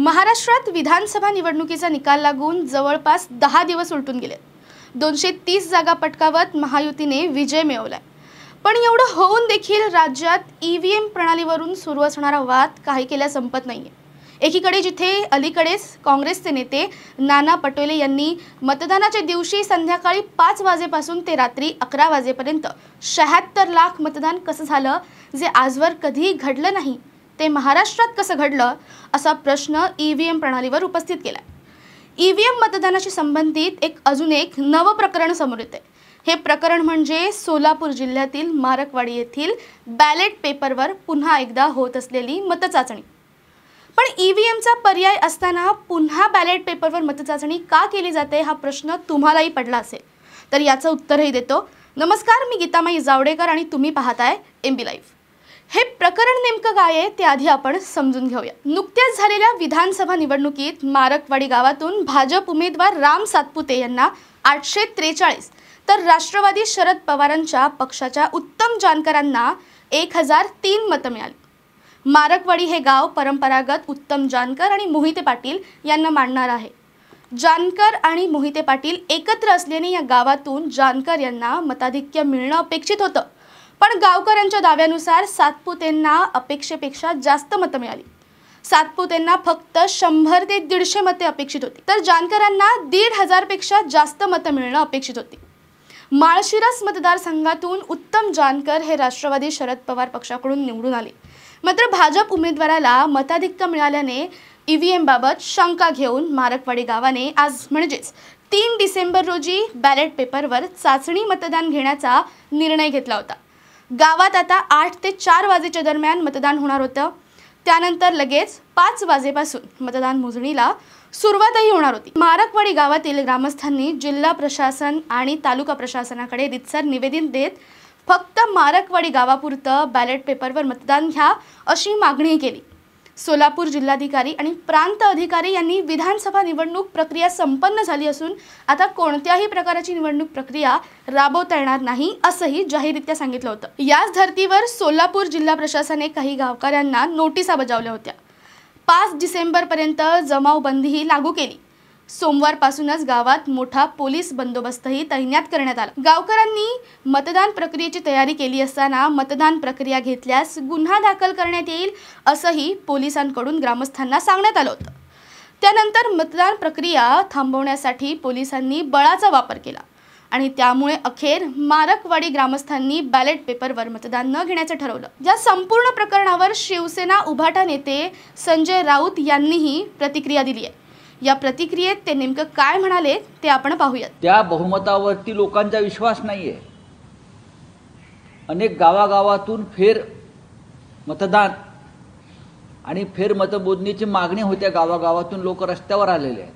महाराष्ट्रात विधानसभा निवडणुकीचा निकाल लागून जवळपास 10 दिवस उलटून गेले। 230 जागा पटकावत महायुतीने विजय मिळवलाय। पण एवढं होऊन देखील राज्यात ईव्हीएम प्रणालीवरून सुरू असणारा वाद काही केल्या संपत नाहीये। एकीकडे जिथे अलीकडेच काँग्रेसचे नेते नाना पटोले यांनी मतदानाच्या दिवशी संध्याकाळी 5 वाजेपासून ते रात्री 11 वाजेपर्यंत 76 लाख मतदान कसं झालं, जे आजवर कधीही घडलं नाही, ते महाराष्ट्रात कसं घडलं, असा प्रश्न ईव्हीएम प्रणालीवर उपस्थित केला। ईव्हीएम मतदानाशी संबंधित अजून एक नवं प्रकरण समोर येते। हे प्रकरण म्हणजे सोलापूर जिल्ह्यातील मारकवाडी येथील बॅलेट पेपरवर पुन्हा एकदा होत असलेली मतचाचणी। पण ईव्हीएमचा पर्याय असताना पुन्हा बॅलेट पेपरवर मतचाचणी का केली जाते, हा प्रश्न तुम्हालाही पडला असेल। तर याचं उत्तरही देतो। नमस्कार, मी गीतामाई जावडेकर आणि तुम्ही पाहताय एमबी लाईव्ह। हे प्रकरण नेमकं काय आहे ते आधी आपण समजून घेऊया। नुकत्याच झालेल्या विधानसभा निवडणुकीत मारकवाडी गावातून भाजप उमेदवार राम सातपुते यांना 843 तर राष्ट्रवादी शरद पवारांच्या पक्षाच्या उत्तम जानकरांना 1003 मतं मिळाली। मारकवाडी हे गाव परंपरागत उत्तम जानकर आणि मोहिते पाटील यांना मानणार आहे। जानकर आणि मोहिते पाटील एकत्र असल्याने या गावातून जानकर यांना मताधिक्य मिळणं अपेक्षित होतं, पण गावकऱ्यांच्या दाव्यानुसार सातपुतेंना अपेक्षेपेक्षा जास्त मतं मिळाली। सातपुतेंना फक्त 100 ते 150 मते अपेक्षित होती, तर जानकरांना 1500 पेक्षा जास्त मतं मिळणं अपेक्षित होती। माळशिरस मतदारसंघातून उत्तम जानकर हे राष्ट्रवादी शरद पवार पक्षाकडून निवडून आले, मात्र भाजप उमेदवाराला मताधिक्य मिळाल्याने ईव्हीएम बाबत शंका घेऊन मारकवाडी गावाने आज म्हणजेच 3 डिसेंबर रोजी बॅलेट पेपरवर चाचणी मतदान घेण्याचा निर्णय घेतला होता। गावात आता 8 ते 4 वाजेच्या दरम्यान मतदान होणार होतं। त्यानंतर लगेच 5 वाजेपासून मतदान मोजणीला सुरुवातही होणार होती। मारकवाडी गावातील ग्रामस्थांनी जिल्हा प्रशासन आणि तालुका प्रशासनाकडे रितसर निवेदन देत फक्त मारकवाडी गावापुरतं बॅलेट पेपरवर मतदान घ्या अशी मागणी केली। सोलापूर जिल्हाधिकारी आणि प्रांत अधिकारी यांनी विधानसभा निवडणूक प्रक्रिया संपन्न झाली असून आता कोणत्याही प्रकारची निवडणूक प्रक्रिया राबवता येणार नाही असंही जाहीररित्या सांगितलं होतं। याच धर्तीवर सोलापूर जिल्हा प्रशासनाने काही गावकऱ्यांना नोटिसा बजावल्या होत्या। 5 डिसेंबरपर्यंत जमावबंदीही लागू केली। सोमवारपासूनच गावात मोठा पोलीस बंदोबस्तही तैनात करण्यात आला। गावकऱ्यांनी मतदान प्रक्रियेची तयारी केली असताना मतदान प्रक्रिया घेतल्यास गुन्हा दाखल करण्यात येईल असंही पोलिसांकडून ग्रामस्थांना सांगण्यात आलं होतं। त्यानंतर मतदान प्रक्रिया थांबवण्यासाठी पोलिसांनी बळाचा वापर केला आणि त्यामुळे अखेर मारकवाडी ग्रामस्थांनी बॅलेट पेपरवर मतदान न घेण्याचं ठरवलं। या संपूर्ण प्रकरणावर शिवसेना उभाटा नेते संजय राऊत यांनीही प्रतिक्रिया दिली आहे। या प्रतिक्रियेत ते नेमकं काय म्हणाले ते आपण पाहूयात। त्या बहुमतावरती लोकांचा विश्वास नाहीये। अनेक गावागावातून फेर मतदान आणि फेर मतमोजणीची मागणी होत्या। गावागावातून लोक रस्त्यावर आलेले आहेत।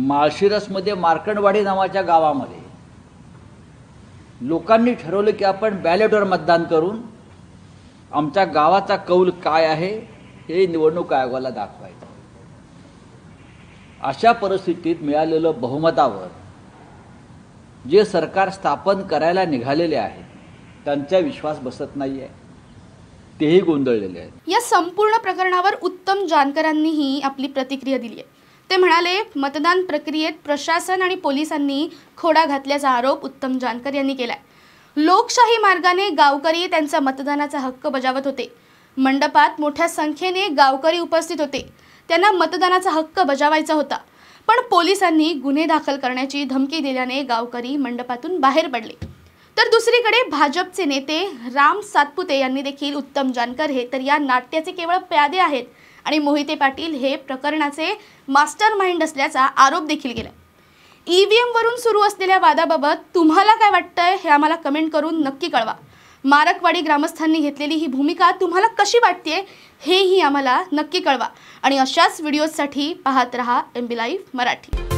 माळशिरसमध्ये मार्कंडवाडी नावाच्या गावामध्ये लोकांनी ठरवलं की आपण बॅलेटवर मतदान करून आमच्या गावाचा कौल काय आहे हे निवडणूक आयोगाला दाखवायचं। अशा परिस्थितीत मिळालेलं बहुमतावर जे सरकार स्थापन करायला निघालेले आहेत त्यांचा विश्वास बसत नाहीये, तेही गोंधळलेले आहेत। या संपूर्ण प्रकरणावर उत्तम जानकरांनीही आपली प्रतिक्रिया दिली आहे। ते म्हणाले, मतदान प्रक्रियेत प्रशासन आणि पोलिसांनी खोडा घातल्याचा आरोप उत्तम जानकर यांनी केलाय। लोकशाही मार्गाने गावकरी त्यांचा मतदानाचा हक्क बजावत होते। मंडपात मोठ्या संख्येने गावकरी उपस्थित होते, त्यांना मतदानाचा हक्क बजावायचा होता, पण पोलिसांनी गुन्हे दाखल करण्याची धमकी दिल्याने गावकरी मंडपातून बाहेर पडले। तर दुसरीकडे भाजपचे नेते राम सातपुते यांनी देखील उत्तम जानकर हे तर या नाट्याचे केवळ प्यादे आहेत आणि मोहिते पाटील हे प्रकरणाचे मास्टरमाइंड असल्याचा आरोप देखील केला। ईव्हीएम वरून सुरू असलेल्या वादाबाबत तुम्हाला काय वाटतंय हे आम्हाला कमेंट करून नक्की कळवा। मारकवाडी ग्रामस्थांनी घेतलेली ही भूमिका तुम्हाला कशी वाटते हेही आम्हाला नक्की कळवा आणि अशाच व्हिडिओसाठी पाहत रहा एमबी लाईव्ह मराठी।